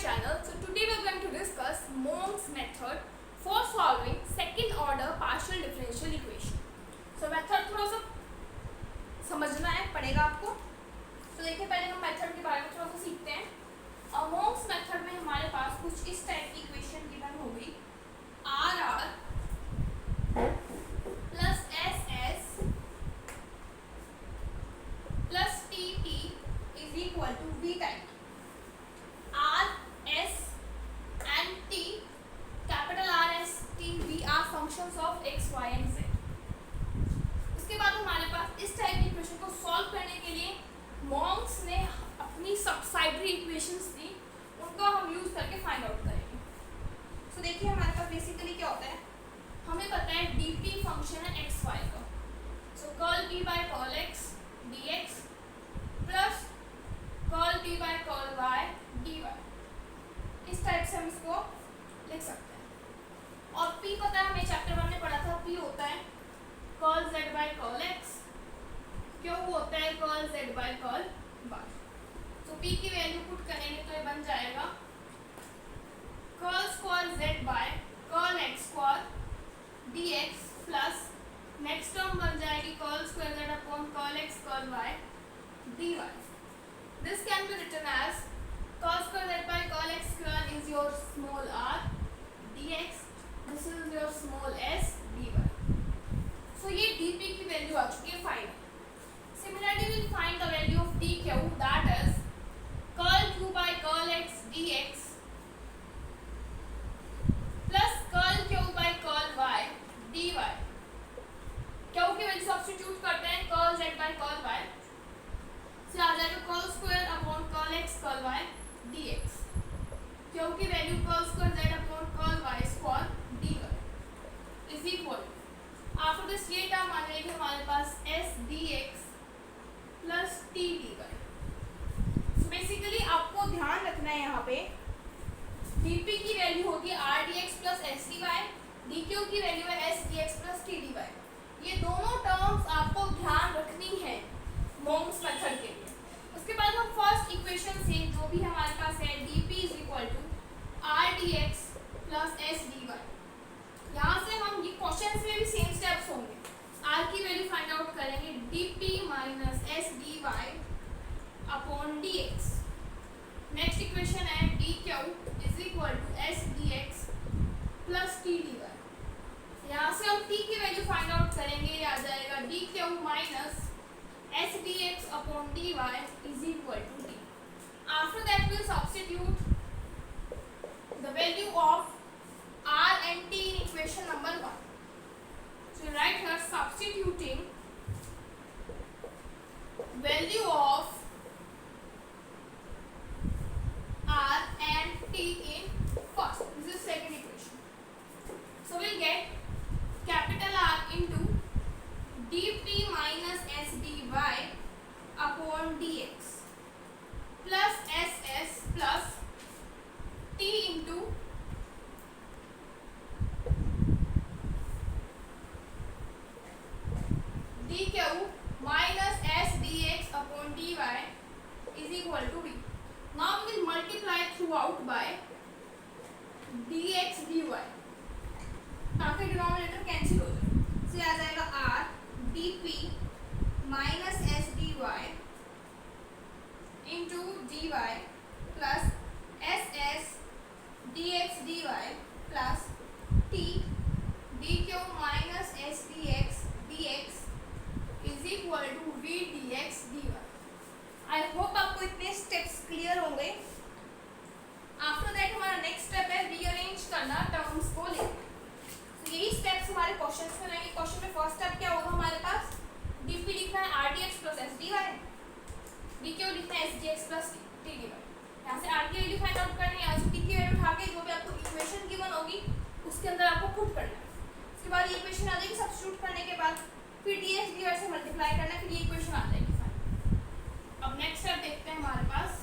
channel. So today we are going to discuss Monck's method for solving second order partial differential equation. So method थोड़ा सा समझना है पड़ेगा आपको. तो देखिए पहले हम मेथड के बारे में थोड़ा सा सीखते हैं. Monck's मेथड में हमारे पास कुछ इस टाइप की इक्वेशन गिवन हो गई. RR plus SS plus TT is equal to V type. R, S and T, capital R, S, T, V are functions of x, y and z. उसके बाद हमारे पास इस टाइप की इक्वेशन को solve करने के लिए मॉन्क्स ने अपनी सबसाइडरी इक्वेशंस दी, उनका हम यूज करके फाइंड आउट करेंगे. सो देखिए हमारे पास बेसिकली क्या होता है, हमें पता है dp फंक्शन है x, y का. So curl p by curl x dx plus curl p by curl y dy. इस टाइप से हम इसको लिख सकते हैं. और p पता है, हमें चैप्टर 1 में पढ़ा था, p होता है curl z by curl x, q होता है curl z by curl y. तो p की वैल्यू पुट करेंगे तो ये बन जाएगा curl square z by curl x square dx plus next term बन जाएगी curl square z upon curl x curl y dy. This can be written as cos square z by cos x square is your small r dx. This is your small s dy. So ये dp की value आ चुकी है find. Similarly, we will find the value of dq, that is curl q by curl x dx plus curl q by curl y dy. q की value substitute करते हैं curl z by curl y से आ जाएगा curl square upon curl x curl y dx. q की value curl square z upon curl y square dy is equal. After this ये term आ जाएगी हमारे पास s dx plus t dy. So basically आपको ध्यान रखना है यहाँ पे dp की वैल्यू होगी r dx plus s dy, dq की वैल्यू है s dx plus t dy. ये दोनों टर्म्स आपको ध्यान रखनी है मॉन्क्स मेथड के लिए. उसके बाद हम फर्स्ट इक्वेशन से जो भी हमारे पास है dp is equal to r dx plus s dy. यहाँ से हम ये क्वेश्चन में भी सेम स्टेप्स होंगे. r की वैल्यू फाइंड आउट करेंगे dp minus s dy upon dx. Next equation है dq is equal to s dx plus t dy. यहाँ से हम t की वैल्यू फाइंड आउट करेंगे, ये आ जाएगा dq minus s dx upon dy is equal to t. After that we will substitute the value of r and t in equation number 1. So right here substituting value of r and t in first. This is second equation. So we'll get capital R into dp minus s dy upon dx plus ss plus t into dq minus s dx upon dy is equal to v. Now we will multiply throughout by dx dy ताकि denominator cancel हो जाए. से आ जाएगा r dp minus s dy into dy plus ss dx dy plus t dq minus s dx dx is equal to v dx dy. I hope आपको इतने steps clear होंगे. After that हमारा next step है rearrange करना terms को लेकर. यही steps हमारे क्वेश्चंस में रहेंगे. क्वेश्चन में फर्स्ट स्टेप क्या होगा, हमारे पास dp लिखना है r dx plus s dy, dq लिखना है s dx plus t dy. यहाँ से r की वैल्यू फाइंड आउट करनी है, यहाँ से t की वैल्यू उठा के जो भी आपको इक्वेशन गिवन होगी उसके अंदर आपको पुट करना है. उसके बाद ये इक्वेशन आ जाएगी. सब्स्टिट्यूट करने के बाद फिर dx dy से मल्टीप्लाई करना है, फिर ये इक्वेशन आ जाएगी. अब नेक्स्ट स्टेप देखते हैं हमारे पास.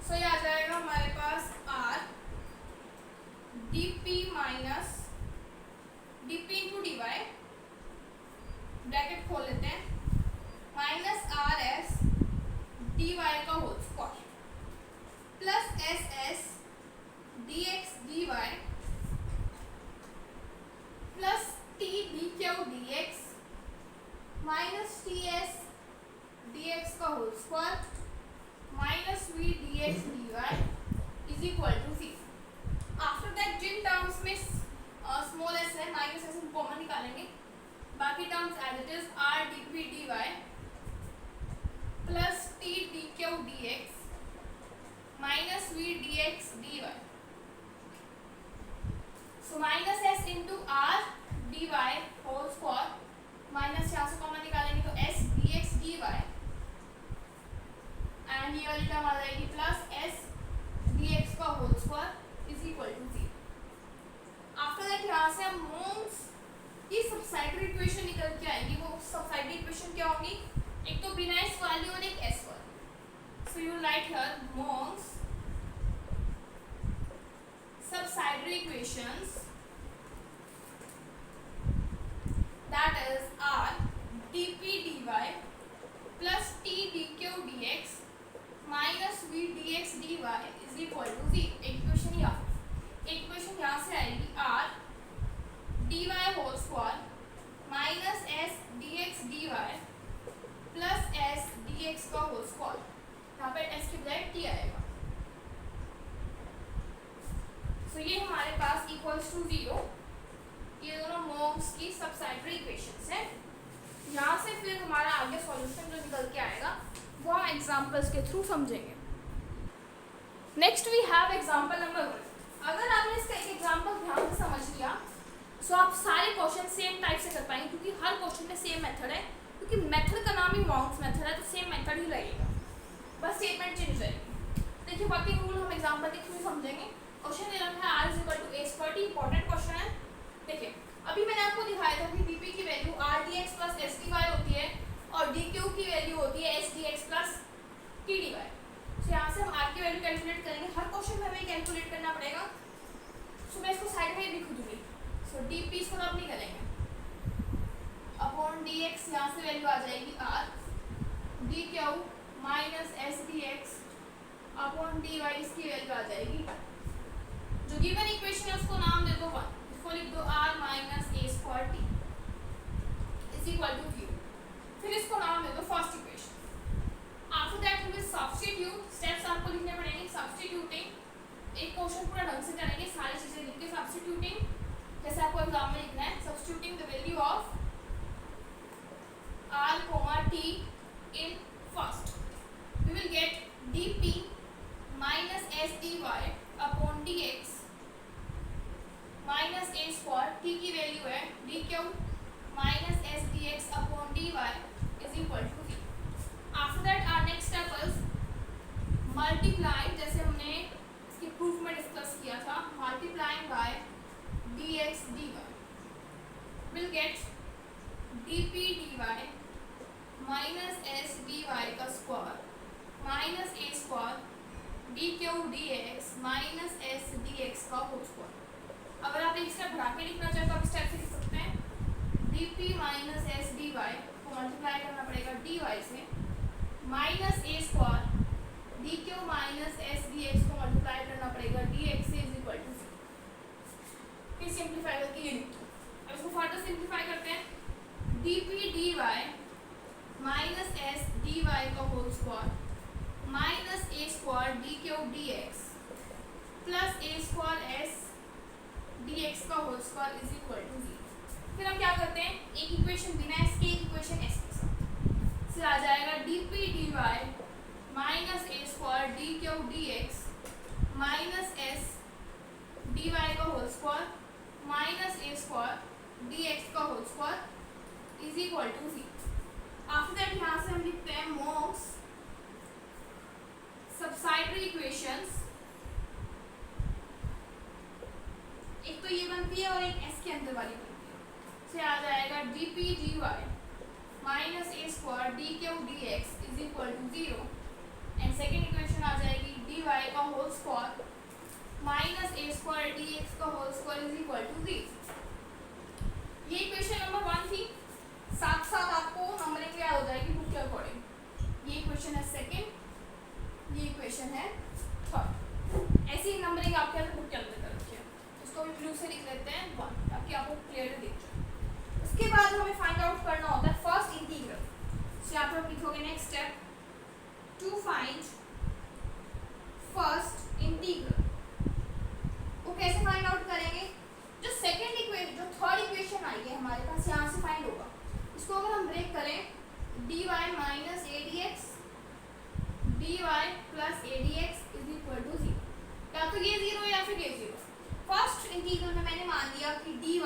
सो ये आ जाएगा हमारे पास r dp minus dp into dy bracket खोल लेते हैं माइनस r s dy का whole square. dx dy plus t dq dx minus ts dx का whole square minus v dx dy is equal to c। After that जिन terms में small s है minus s common निकालेंगे, बाकी terms as it is r dp dy plus t dq dx minus v dx dy। So minus s into r dy whole square minus यहाँ से common निकालेंगे तो s dx dy and ये वाली term आ जाएगी प्लस s dx का whole square is equal to 0। After that यहाँ से हम मोम्स की सबसाइडरी इक्वेशन निकल के आएगी। वो सबसाइडरी इक्वेशन क्या होगी, एक तो बिना s वाली और एक s वाली। So you right here mom's subsidiary equations, that is r dp dy plus t dq dx minus v dx dy is equal to 0। Equation यहाँ से आएगी r dy whole square minus s dx dy plus s dx का whole square, यहाँ पे s की बजाय t आएगा। तो ये हमारे पास इक्वल्स टू 0, ये दोनों मोम्स की सबसाइडरी इक्वेशंस हैं। यहाँ से फिर हमारा आगे सॉल्यूशन जो निकल के आएगा वो हम एग्जांपल्स के थ्रू समझेंगे। Next we have example number 1। अगर आपने इसका एक एग्जांपल ध्यान से समझ लिया तो आप सारे क्वेश्चन सेम टाइप से कर पाएंगे, क्योंकि हर क्वेश्चन में सेम मेथड है, क्योंकि मेथड का नाम ही मोम्स मेथड है तो सेम मेथड ही लगेगा, बस स्टेटमेंट चेंज हो जाएगी। देखिए वर्किंग रूल हम एग्जांपल के थ्रू समझेंगे। क्वेश्चन दे रखा है r is equal to a square t, important question है। देखिए अभी मैंने आपको दिखाया था कि dp की value r dx plus s dy होती है और dq की वैल्यू होती है s dx plus t dy। तो यहाँ से हम r की वैल्यू कैलकुलेट करेंगे, हर क्वेश्चन में हमें कैलकुलेट करना पड़ेगा। सो मैं इसको साइड में लिख दूंगी। सो dp इसको रब नहीं करेंगे अपॉन dx, यहाँ से वैल्यू आ जाएगी r dq minus s dx upon dy, इसकी वैल्यू आ जाएगी। जो गिवन इक्वेशन है उसको नाम दे दो 1, इसको लिख दो r minus a square t is equal to 0। फिर इसको नाम दे दो first equation. After that we will substitute, steps आपको लिखने पड़ेंगे। सब्स्टिट्यूटिंग, एक क्वेश्चन पूरा ढंग से करेंगे, सारी चीजें लिख के। सब्स्टिट्यूटिंग जैसे आपको एग्जाम में लिखना है, substituting the value of r, t in first, we will get dp minus s dy upon dx minus a square, t की वैल्यू है dq minus s dx upon dy is equal to 0। After that our next step is multiply, जैसे हमने इसके proof में discuss किया था, multiplying by dx dy will get dp dy minus s dy का square minus a square dq dx minus s dx का whole square. अगर आप एक स्टेप बढ़ा के लिखना चाहें तो आप स्टेप से लिख सकते हैं dp माइनस s dy को मल्टीप्लाई करना पड़ेगा dy से, minus a square dq minus s dx को मल्टीप्लाई करना पड़ेगा dx से इज इक्वल टू 0। फिर सिंप्लीफाई करके ये लिख दो। अब इसको फर्दर सिंप्लीफाई करते हैं dp dy minus s dy का whole square minus a square dq dx plus a square s dx का whole square is equal to 0। फिर हम क्या करते हैं, एक इक्वेशन बिना s के, एक इक्वेशन s के साथ। फिर आ जाएगा dp dy minus a square dq dx minus s dy का whole square minus a square dx का whole square is equal to 0। After that यहाँ से हम लिखते हैं मोम्स सबसाइडरी इक्वेशंस। एक तो ये बनती है और एक s के अंदर वाली बनती है। से आ जाएगा dp dy minus a square dq dx is equal to 0 and second equation आ जाएगी dy का whole square minus a square dx का whole square is equal to 0। ये इक्वेशन नंबर 1 थी। साथ साथ आपको नंबरिंग याद हो जाएगी बुक के अकॉर्डिंग। ये इक्वेशन है सेकेंड, ये इक्वेशन है थर्ड, ऐसी नंबरिंग आपके बुक के फाइंड फर्स्ट इंटीग्रल। वो कैसे फाइंड आउट करेंगे? जो सेकेंड इक्वेशन, जो थर्ड इक्वेशन आई है हमारे पास, यहाँ से फाइंड होगा। इसको अगर हम ब्रेक करें, dy minus A D x dy plus A D x is equal to 0। या तो ये 0 या फिर ये 0। फर्स्ट इंटीग्रल में मैंने मान लिया कि dy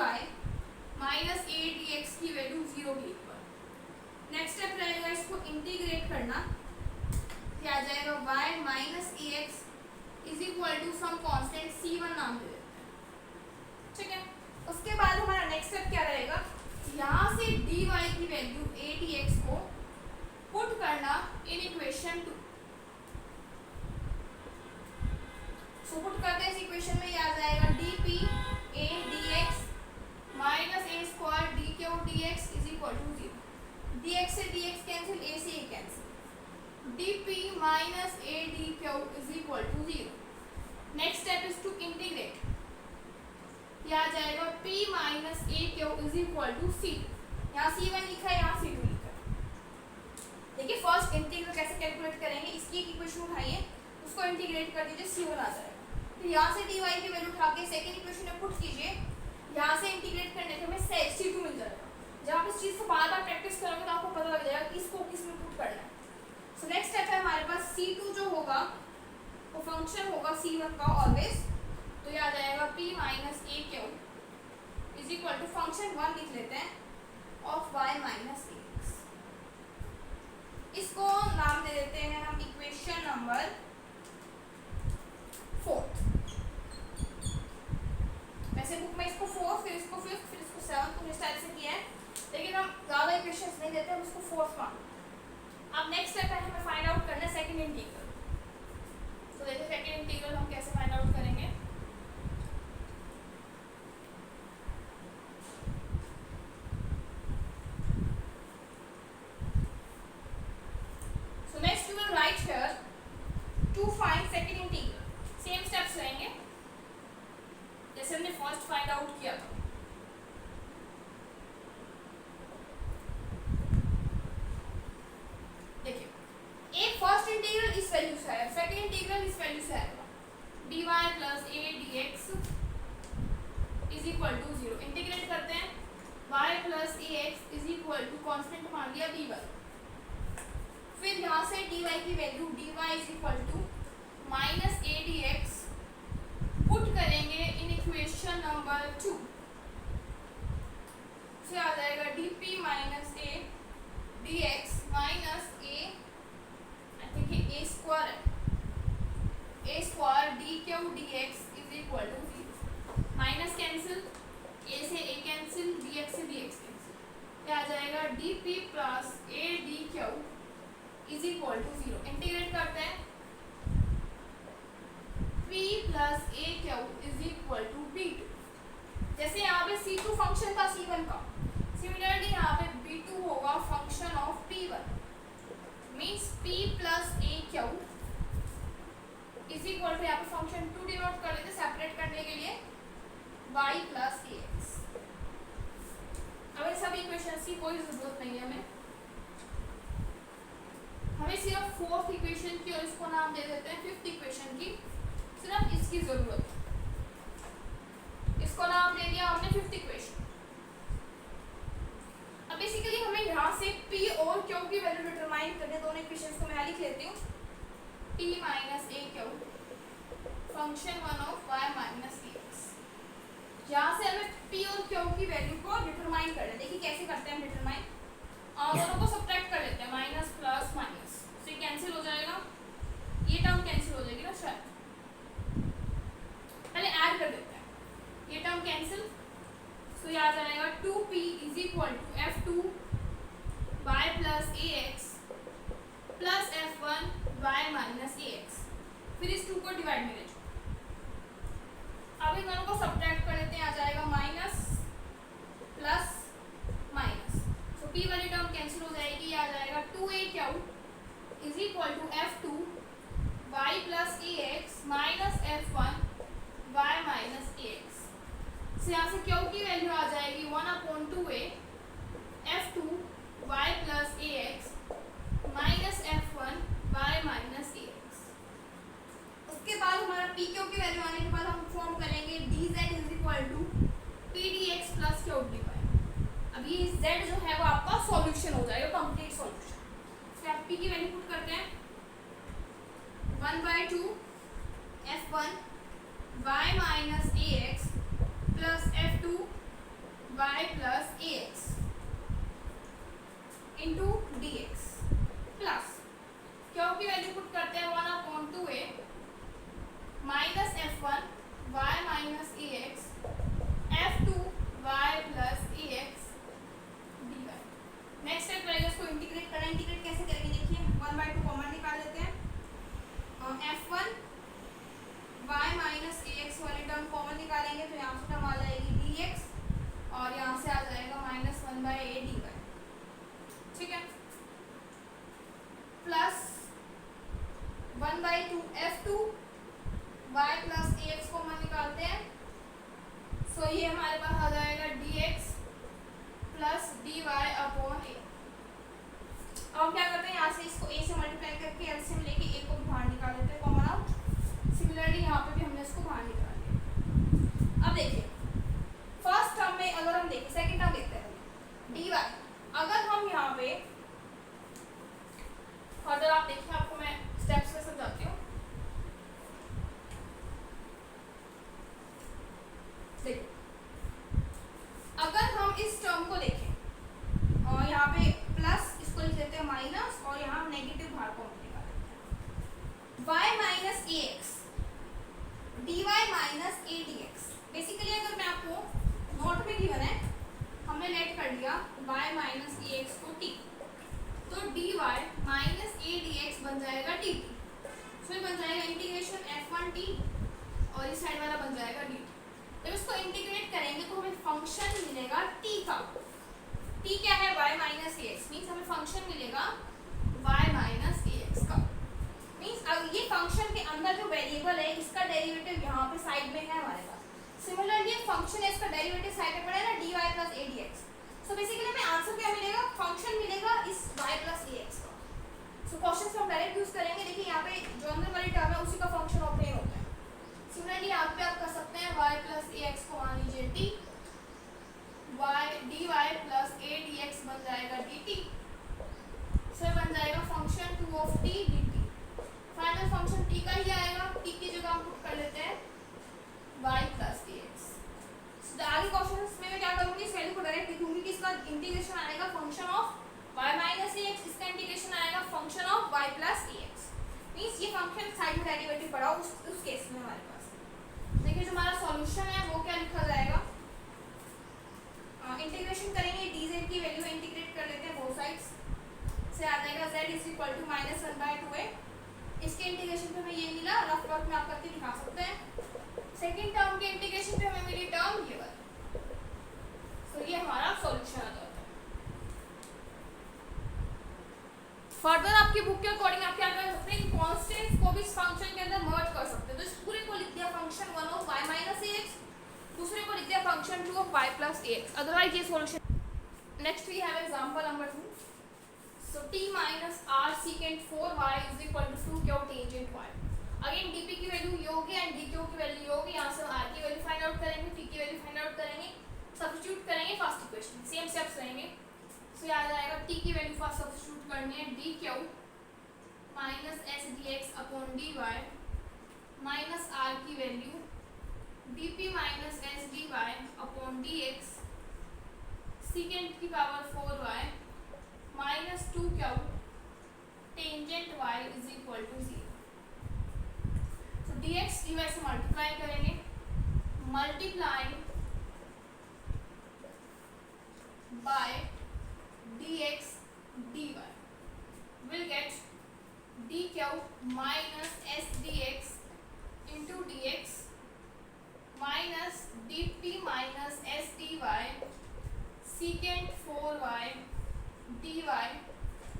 minus A D x की वैल्यू 0 के इक्वल। नेक्स्ट स्टेप रहेगा इसको इंटीग्रेट करना, क्या आ जाएगा y minus A x is equal to some constant c1 नाम दे देते हैं, ठीक है। उसके बाद हमारा नेक्स्ट स्टेप क्या रहेगा, यहाँ से dy की वैल्यू ए डी एक्स को पुट करना इन इक्वेशन 2। सो पुट करते हैं इस इक्वेशन में, ये आ जाएगा D P A D X minus A square D Q D x is equal to 0। D x से डी एक्स कैंसिल, ए से ए cancel, D P minus A D Q is equal to 0। Next step is to integrate, यह आ जाएगा p minus A Q is equal to C. यहाँ c1 लिखा है, यहाँ c2 लिखा है। देखिए फर्स्ट इंटीग्रल कैसे कैलकुलेट करेंगे, इसकी एक इक्वेशन उठाइए, उसको इंटीग्रेट कर दीजिए, c1 आ जाएगा। तो यहाँ से dy की वैल्यू उठा के सेकेंड इक्वेशन में पुट कीजिए, यहाँ से इंटीग्रेट करने से हमें c2 मिल जाएगा। जब आप इस चीज़ को बार बार प्रैक्टिस करोगे तो आपको पता लग जाएगा कि इसको किस में पुट करना है। सो नेक्स्ट स्टेप है हमारे पास c2 जो होगा वो फंक्शन होगा c1 का ऑलवेज। तो ये आ जाएगा p minus A Q is equal to function 1 लिख लेते हैं of y minus A x. इसको नाम दे देते हैं हम इक्वेशन नंबर 4। वैसे बुक में इसको 4, फिर इसको 5, फिर इसको 7 कुछ इस टाइप से किया है, लेकिन हम ज़्यादा इक्वेशंस नहीं देते, हम इसको 4th मान। अब नेक्स्ट स्टेप है हमें फाइंड आउट करना है सेकंड इंटीग्रल। तो देखिए सेकंड इंटीग्रल हम कैसे फाइंड आउट करेंगे। So next we will write here to find second integral. Same steps रहेंगे जैसे हमने फर्स्ट फाइंड आउट किया था। देखिए एक फर्स्ट इंटीग्रल इस वैल्यू से है, सेकंड इंटीग्रल इस वैल्यू से आएगा, dy plus A D x is equal to 0। Integrate करते हैं, y plus A x is equal to constant मान लिया dy। फिर यहाँ से dy की value dy is equal to minus A D X put करेंगे इन इक्वेशन नंबर 2। से आ जाएगा D P minus A D X minus A, I think ये ए स्क्वायर है, A square D Q D x is equal to 0। Minus cancel, ए से ए cancel, d x से D x cancel, ये आ जाएगा D p plus A D Q is equal to 0। Integrate करते हैं, p plus a Q is equal to b2। जैसे यहाँ पे c2 फंक्शन था c1 का, सिमिलरली यहाँ पे b2 होगा function of p1। Means p plus a Q is equal to, यहाँ पे फंक्शन 2 डिनोट कर लेते सेपरेट करने के लिए, y प्लस ए एक्स। अब इन सभी इक्वेशंस की कोई जरूरत नहीं है हमें सिर्फ 4th इक्वेशन की और इसको नाम दे देते हैं 5th इक्वेशन की, सिर्फ इसकी जरूरत है। इसको नाम दे दिया हमने 5th इक्वेशन। अब बेसिकली हमें यहाँ से p और q की वैल्यू डिटरमाइन करने, दोनों इक्वेशंस को मैं लिख लेती हूँ। p minus A Q function 1 of y minus A x. यहाँ से हमें p और q की वैल्यू को डिटरमाइन करना है। देखिए कैसे करते हैं हम डिटरमाइन, दोनों को सब्ट्रैक्ट कर लेते हैं, माइनस प्लस माइनस से कैंसिल हो जाएगा, ये टर्म कैंसिल हो जाएगी ना शायद, पहले ऐड कर देते हैं, ये टर्म कैंसिल। सो ये आ जाएगा 2p is equal to f2 y plus A x plus f1 y minus A x. फिर इस 2 को डिवाइड में ले जाओ, अब इन दोनों को सब्ट्रैक्ट कर लेते हैं, आ जाएगा minus plus minus. So p वाली टर्म कैंसिल हो जाएगी, ये आ जाएगा 2a q is equal to f2 y plus A x minus f1 y minus A x. से यहाँ से क्यू की वैल्यू आ जाएगी 1/2a f2 y प्लस ए x minus f1 y minus की वैल्यू पुट करते हैं 1/2 f1 y माइनस ax प्लस f2 y plus ax into dx plus क्यों की वैल्यू पुट करते हैं 1/2a minus f1 y minus ax f2 y plus ax dy। Next step रहेगा इसको इंटीग्रेट करना। इंटीग्रेट कैसे करेंगे देखिए 1/2 कॉमन निकाल लेते हैं f1 y माइनस ax वाली टर्म कॉमन निकालेंगे तो यहाँ से टर्म आ जाएगी dx और यहाँ से आ जाएगा -1/a dy। ठीक है plus 1/2 f2 y plus ax common निकालते हैं सो ये हमारे पास आ जाएगा dx plus dy upon a। अब क्या करते हैं यहाँ से इसको a से मल्टीप्लाई करके एलसीएम लेके a को बाहर निकाल देते हैं कॉमन आउट। सिमिलरली यहाँ पे भी हमने इसको बाहर निकाल लिया। अब देखिए फर्स्ट टर्म में अगर हम देखें सेकंड टर्म देखते हैं dy। अगर हम यहाँ पे फर्दर आप देखिए आपको मैं स्टेप्स में समझाती हूँ। देखिए अगर हम इस टर्म को देखें और यहाँ पे प्लस इसको लिख देते हैं माइनस और यहाँ हम नेगेटिव बाहर को निकाल देते हैं y minus A x d y minus A D x. Basically अगर मैं आपको नोट में गिवन है हमने लेट कर दिया y माइनस ए एक्स को t तो dy minus A D x बन जाएगा dt। फिर बन जाएगा इंटीग्रेशन f1t और इस साइड वाला बन जाएगा dt। जब इसको इंटीग्रेट करेंगे तो हमें फंक्शन मिलेगा t का। t क्या है y माइनस ए एक्स मीन्स हमें फंक्शन मिलेगा y माइनस ए एक्स का। मीन्स अब ये फंक्शन के अंदर जो वेरिएबल है इसका डेरिवेटिव यहाँ पे साइड में है हमारे पास। सिमिलरली ये फंक्शन है इसका डेरिवेटिव साइड में पड़ा है ना dy plus A D x. So basically हमें आंसर क्या मिलेगा फंक्शन मिलेगा इस y प्लस ए एक्स का। सो क्वेश्चन में हम डायरेक्ट यूज करेंगे। देखिए यहाँ पे जो अंदर वाली टर्म है उसी का फंक्शन ऑब्टेन होता है। सिमिलरली यहाँ पे आप कर सकते हैं y प्लस ए एक्स को मान लीजिए t y dy plus A D x बन जाएगा dt। सो बन जाएगा function 2 of t dt। Final function t का ही आएगा। t की जगह हम पुट कर लेते हैं y प्लस ए एक्स। आगे क्वेश्चन में मैं क्या करूँगी इस वैल्यू को डायरेक्ट लिखूंगी कि इसका इंटीग्रेशन आएगा function of y minus A x इसका इंटीग्रेशन आएगा function of y plus A x. Means ये फंक्शन साइड में डेरिवेटिव पड़ा उस केस में हमारे पास। देखिए जो हमारा सॉल्यूशन है वो क्या लिखा जाएगा इंटीग्रेशन करेंगे dz की वैल्यू इंटीग्रेट कर लेते हैं बोथ साइड्स से आ जाएगा z is equal to -1/2a। इसके इंटीग्रेशन पे हमें ये मिला रफ वर्क में आप करके दिखा सकते हैं। सेकंड टर्म के इंटीग्रेशन पे हमें मिली टर्म ये वाली। तो ये हमारा सॉल्यूशन आ जाता है। फर्दर आपकी बुक के अकॉर्डिंग आप क्या कर सकते हैं कांस्टेंट्स को भी इस फंक्शन के अंदर मर्ज कर सकते हैं। तो इस पूरे को लिख दिया function 1 of y minus A X दूसरे को लिख दिया function 2 of y plus A X. Otherwise ये solution. Next we have example number 2। So t माइनस r secant 4y is equal to 2 Q tangent y। Again dp की value ये होगी and dq की वैल्यू ये होगी। यहाँ से हम r की वैल्यू फाइंड आउट करेंगे t की वैल्यू फाइंड आउट करेंगे सब्स्टिट्यूट करेंगे फर्स्ट इक्वेशन सेम स्टेप्स रहेंगे। सो ये आ जाएगा t की वैल्यू फर्स्ट सब्स्टिट्यूट करनी है dq minus s dx upon dy minus r की value dp minus s dy upon dx secant की power 4y minus 2 Q tangent y is equal to 0। तो dx dy से multiply करेंगे multiplying by dx dy will get dq minus s dx into dx minus dp minus s dy secant 4y dy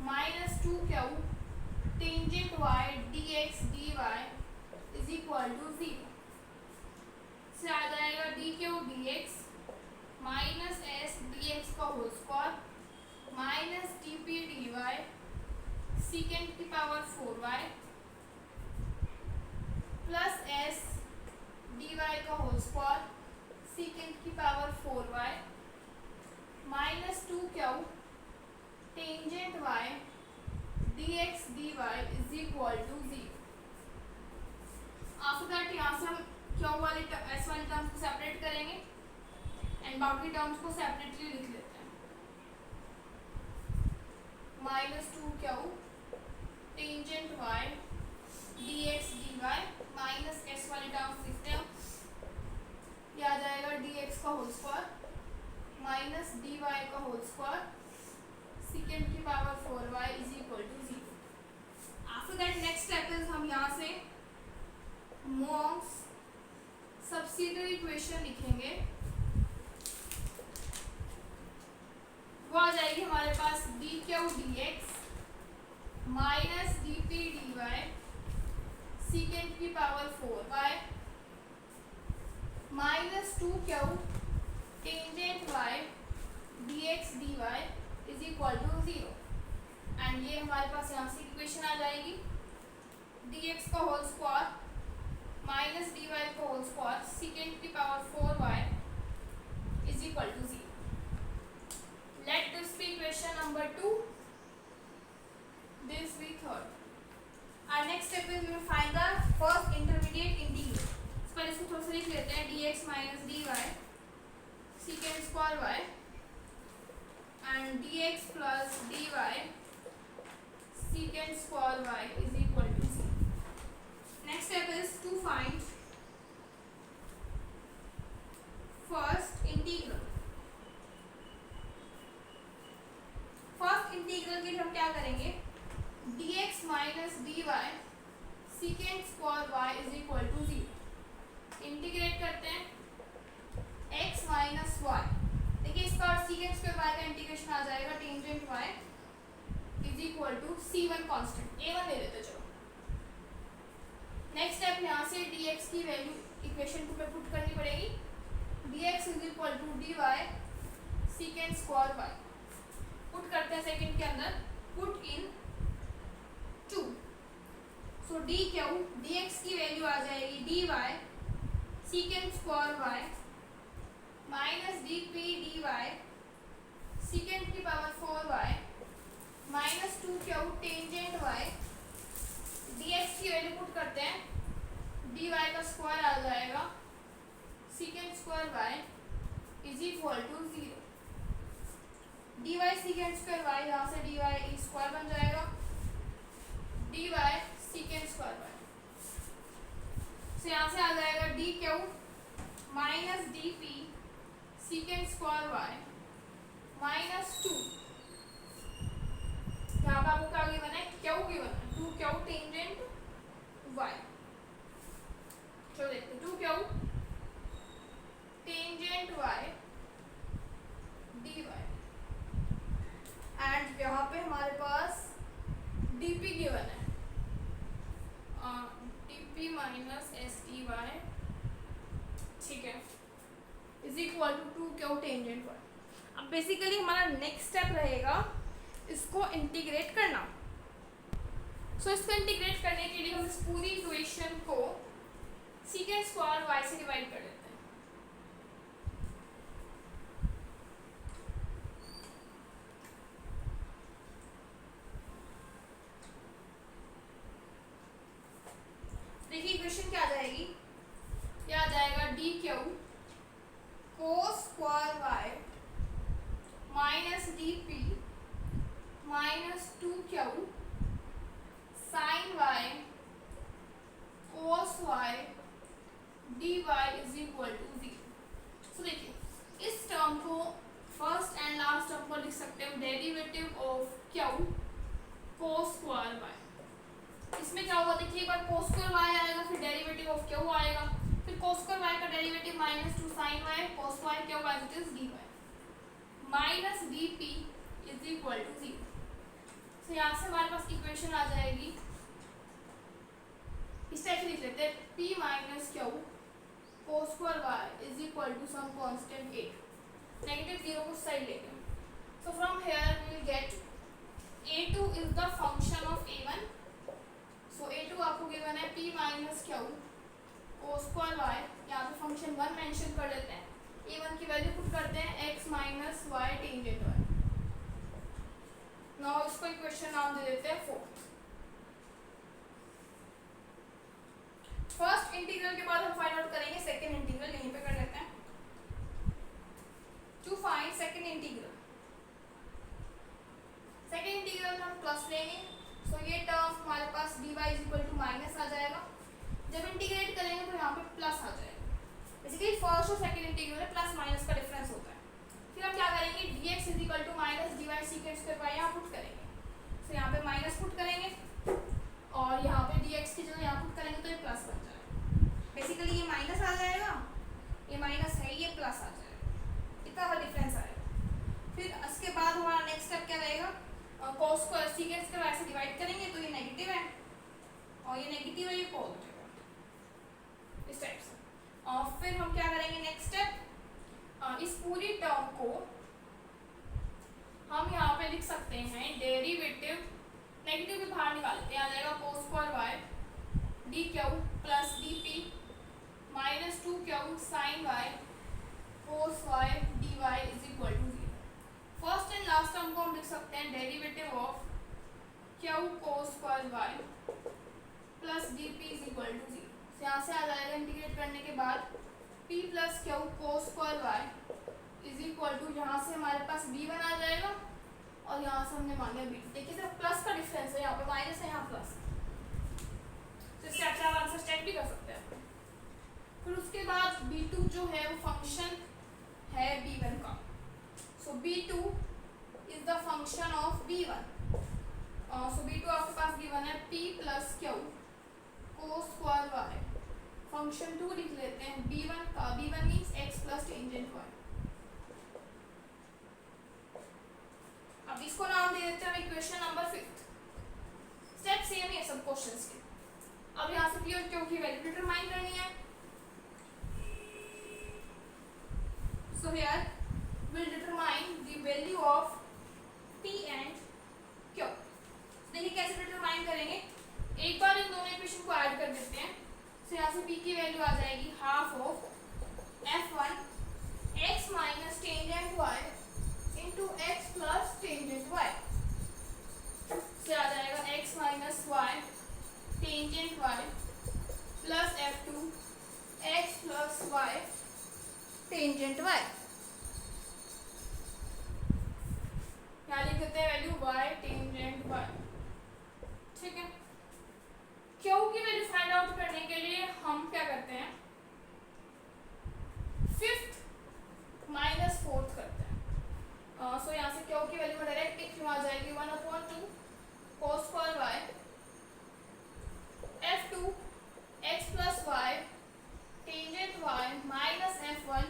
minus 2 Q tangent y dx dy is equal to 0 से आ जाएगा dq dx minus s dx का whole square minus dp dy secant की power 4y plus s dy का whole square secant की power 4y minus 2 Q tangent y dx dy is equal to 0। After that यहाँ से हम Q वाली S वाली terms को सेपरेट करेंगे एंड बाकी टर्म्स को सेपरेटली लिख लेते हैं। -2q tangent y dx dy minus s वाली टर्म्स लिखते हैं। ये आ जाएगा dx का होल स्क्वायर माइनस dy का होल स्क्वायर सेकेंड की power 4y is equal to 0। After that next step is हम यहाँ से मोम्स सब्सिडियरी इक्वेशन लिखेंगे। वो आ जाएगी हमारे पास dq dx minus dp dy secant की power 4y minus 2q tangent y dx dy is equal to 0। And ये हमारे पास यहाँ से इक्वेशन आ जाएगी dx का होल स्क्वायर माइनस dy का होल स्क्वायर सेकेंड की power 4y is equal to 0। Let this be equation number 2, this be third। Our next step is we will find the first intermediate integral। इस पर इसको थोड़ा सा लिख लेते हैं dx minus dy secant square y and dx plus dy secant square y is equal to 0। Next step is to find first integral। First integral के लिए हम क्या करेंगे dx minus dy secant square y is equal to 0। Integrate करते हैं x minus y। देखिए इसका secant square y का इंटीग्रेशन आ जाएगा tangent y is equal to c1 constant a1 ले लेते चलो। नेक्स्ट स्टेप यहाँ से dx की वैल्यू इक्वेशन को पे पुट करनी पड़ेगी dx is equal to dy secant square y। Put करते हैं सेकंड के अंदर put in 2। So dq dx की वैल्यू आ जाएगी dy secant square y minus dp dy secant की power 4y minus 2q tangent y। dx की value put करते हैं dy का स्क्वायर आ जाएगा secant square y is equal to 0। dy secant square y यहाँ से dy स्क्वायर बन जाएगा dy secant square y। तो यहाँ से आ जाएगा dq minus dp secant square y minus 2। यहाँ पर आपको क्या गिवन है q गिवन है 2q टेंजेंट y। चलो देखते हैं 2q tangent y dy and यहाँ पे हमारे पास dp गिवन है dp minus s d y, ठीक है, is equal to 2q tangent y। अब बेसिकली हमारा नेक्स्ट स्टेप रहेगा इसको इंटीग्रेट करना। सो इसको इंटीग्रेट करने के लिए हम इस पूरी इक्वेशन को secant स्क्वायर y से डिवाइड कर देते हैं। देखिए इक्वेशन क्या आ जाएगी, क्या आ जाएगा dq cos square y minus dp minus 2q sin y cos y dy is equal to 0। So देखिए इस टर्म को फर्स्ट एंड लास्ट टर्म को लिख सकते हैं derivative of q cos square y। इसमें क्या होगा देखिए एक बार cos स्क्वायर y आएगा फिर डेरिवेटिव ऑफ q आएगा फिर cos स्क्वायर y का derivative minus 2 sin y cos y q as it is dy minus dp is equal to 0। तो यहाँ से हमारे पास इक्वेशन आ जाएगी इस टाइप से लिख लेते हैं p minus q cos square y is equal to some constant 8 negative 0 को साइड लेंगे। So from here we will get a2 is the function of a1। So a2 आपको गिवन है p minus q cos square y, यहाँ पे function 1 mention कर लेते हैं a1 की वैल्यू पुट करते हैं x minus y tangent y। Now इसको इक्वेशन नाम दे देते हैं फोर्थ। फर्स्ट इंटीग्रल के बाद हम फाइंड आउट करेंगे सेकंड इंटीग्रल, यहीं पे कर लेते हैं। To find second integral, second integral में हम प्लस लेंगे, सो ये टर्म हमारे पास dy = माइनस आ जाएगा। जब इंटीग्रेट करेंगे तो यहाँ पे प्लस आ जाएगा। बेसिकली फर्स्ट और सेकंड इंटीग्रल में प्लस माइनस का डिफरेंस होता है। फिर हम क्या करेंगे, dx = माइनस dy sec² यहाँ पुट करेंगे, तो यहाँ पे माइनस पुट करेंगे और यहाँ पे dx की जगह यहाँ पुट करेंगे तो ये प्लस बन जाएगा। बेसिकली ये माइनस आ जाएगा, ये माइनस है, ये प्लस आ जाएगा, इतना बड़ा डिफरेंस आएगा। फिर इसके बाद हमारा नेक्स्ट स्टेप क्या रहेगा, cos को sec² से डिवाइड करेंगे तो ये नेगेटिव है और ये नेगेटिव है, ये पॉजिटिव है, इस टाइप से। और फिर हम क्या करेंगे नेक्स्ट स्टेप, इस पूरी टर्म को हम यहाँ पे लिख सकते हैं डेरिवेटिव, नेगेटिव भी बाहर निकालते हैं, आ जाएगा cos² y dq plus dp minus 2q sin y cos y dy = 0। First and last term को हम लिख सकते हैं derivative of q cos² y plus dp = 0। यहाँ से आ जाएगा इंटीग्रेट करने के बाद p plus q cos² y = यहाँ से हमारे पास b1 आ जाएगा और यहाँ से हमने मांगा b2। देखिए सिर्फ प्लस का डिफरेंस है, यहाँ पे माइनस है, यहाँ प्लस। तो इससे अच्छा आप आंसर चेक भी कर सकते हैं। फिर उसके बाद b2 जो है वो फंक्शन है b1 का, सो b2 is the function of b1। So b2 आपके पास b1 है, p plus q cos² y function 2 लिख लेते हैं b1 का, b1 means x plus tangent y। अब इसको नाम दे देते हैं इक्वेशन नंबर 5। स्टेप सेम है सब क्वेश्चंस के। अब यहाँ से p और q की वैल्यू डिटरमाइन करनी है, so here will determine the value of p and q। देखिए कैसे डिटरमाइन करेंगे, एक बार इन दोनों इक्वेशन को ऐड कर देते हैं। सो यहाँ से p की वैल्यू आ जाएगी half of f1 x minus tangent y into x plus tangent y, से आ जाएगा x minus y tangent y plus f2 x plus y tangent y। यहाँ लिख देते हैं वैल्यू y टेंजेंट y, ठीक है। q की वैल्यू फाइंड आउट करने के लिए हम क्या करते हैं, फिफ्थ माइनस फोर्थ करते हैं। सो यहाँ से q की वैल्यू में डायरेक्ट लिख आ जाएगी 1/2 cos² y f2 x plus y tangent y minus f1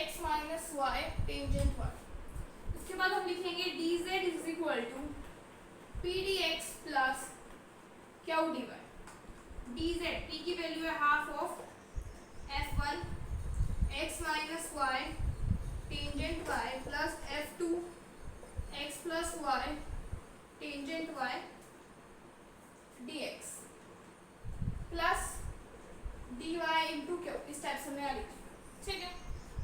x minus y tangent y। इसके बाद हम लिखेंगे dz = p dx plus q dy। dz p की वैल्यू है half of f1 x minus y tangent y plus f2 x plus y tangent y dx plus dy into q, इस type से हमने लिखा, ठीक है।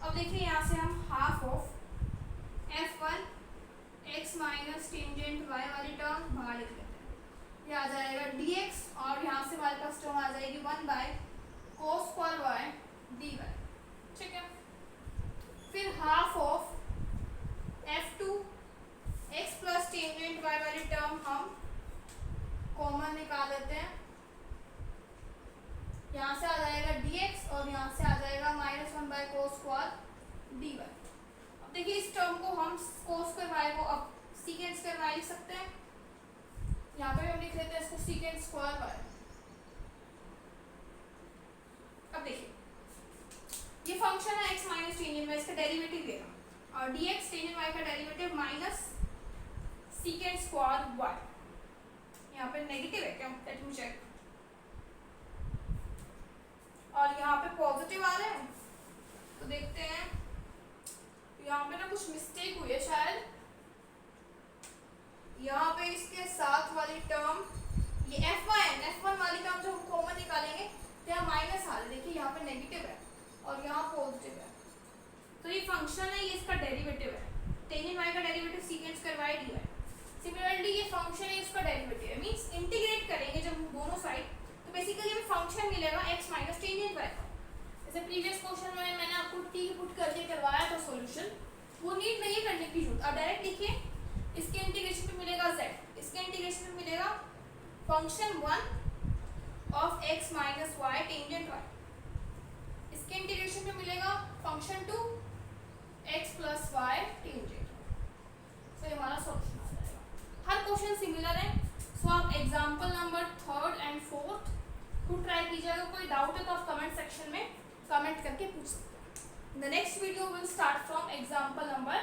अब देखिए यहाँ से हम half of f1 x minus tangent y वाली टर्म बाहर लिख लेते हैं, ये आ जाएगा dx और यहाँ से हमारे पास टर्म आ जाएगी 1/cos² y dy, ठीक है। फिर half of f2 x plus tangent y वाली टर्म हम कॉमन निकाल लेते हैं, यहाँ से आ जाएगा dx और यहाँ से आ जाएगा -1/cos² dy। अब देखिए इस टर्म को हम cos² y को अब sec² y लिख सकते हैं, यहाँ पे हम लिख लेते हैं इसको sec² y। अब देखिए ये फंक्शन है x माइनस टेंजेंट y, इसका डेरिवेटिव लेगा और dx टेंजेंट y का डेरिवेटिव माइनस sec² y। यहाँ पे नेगेटिव है क्या, लेट मी चेक, और यहाँ पे पॉजिटिव आ रहे हैं, तो देखते हैं यहाँ पे ना कुछ मिस्टेक हुई है शायद। यहाँ पे इसके साथ वाली टर्म ये f1 वाली टर्म जो हम कॉमन निकालेंगे तो यहाँ माइनस आ रहा है, देखिए यहाँ पे नेगेटिव है और यहाँ पॉजिटिव है, तो ये फंक्शन है, ये इसका डेरिवेटिव है, टेंजेंट y का derivative sec² y dy। Similarly ये फंक्शन है इसका डेरिवेटिव मींस इंटीग्रेट करेंगे जब हम दोनों साइड, तो बेसिकली हमें फंक्शन मिलेगा x माइनस टेंजेंट y का। जैसे प्रीवियस क्वेश्चन में मैंने आपको t पुट करके करवाया था सॉल्यूशन, वो नीड नहीं है करने की जरूरत। अब डायरेक्ट लिखिए, इसके इंटीग्रेशन में मिलेगा z, इसके इंटीग्रेशन में मिलेगा function 1 of x minus y tangent y, इसके इंटीग्रेशन में मिलेगा function 2 x plus y tangent. तो ये हमारा सॉल्यूशन आ जाएगा। हर क्वेश्चन सिमिलर है, सो आप example number 3rd and 4th खुद ट्राई कीजिएगा। कोई डाउट है तो आप कमेंट सेक्शन में कमेंट करके पूछ सकते हैं। The next video will start from example number